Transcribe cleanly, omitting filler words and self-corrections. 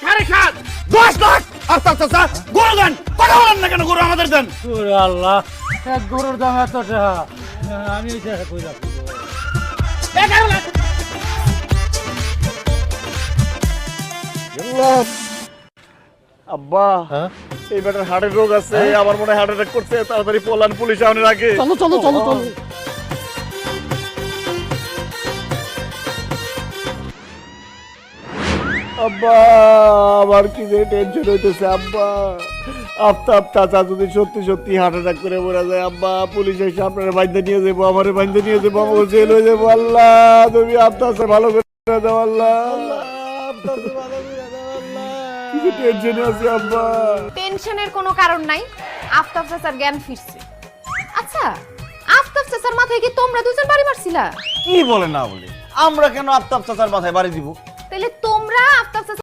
সাড়ে 7 10 লাখ আফতাব চাচা গরু দেন কথা বলেন না কেন গরু আমাদের দেন ওরে আল্লাহ এক গরুর দাম এত টাকা আমি ওই টাকা কই রাখবো 11 লাখ আব্বা হ্যাঁ এই বেটার হার্টের রোগ আছে আমার মনে হয় হার্ট অ্যাটাক করছে তাড়াতাড়ি পোলান পুলিশ আউনের আগে চলো চলো চলো চলো আব্বা আমার কি যে টেনশন হইতেছে আব্বা আফতাব চাচা যদি সত্যি সত্যি হার্ট অ্যাটাক করে মরে যায় আব্বা পুলিশ এসে আপনারা বাইন্দে নিয়ে যাবো আমারে বাইন্দে নিয়ে যাবো আমার জেল হয়ে যাবো আল্লাহ তুমি আফতাবকে ভালো করে দাও আল্লাহ কিছু টেনশন আছে আব্বা টেনশনের কোনো কারণ নাই আফতাব চাচার জ্ঞান ফিরছে আচ্ছা আফতাব চাচার মাথায় কি তোমরা দুজন বাড়ি মারছিলা কি বলে না বলে আমরা কেন আফতাব চাচার মাথায় বাড়ি দিব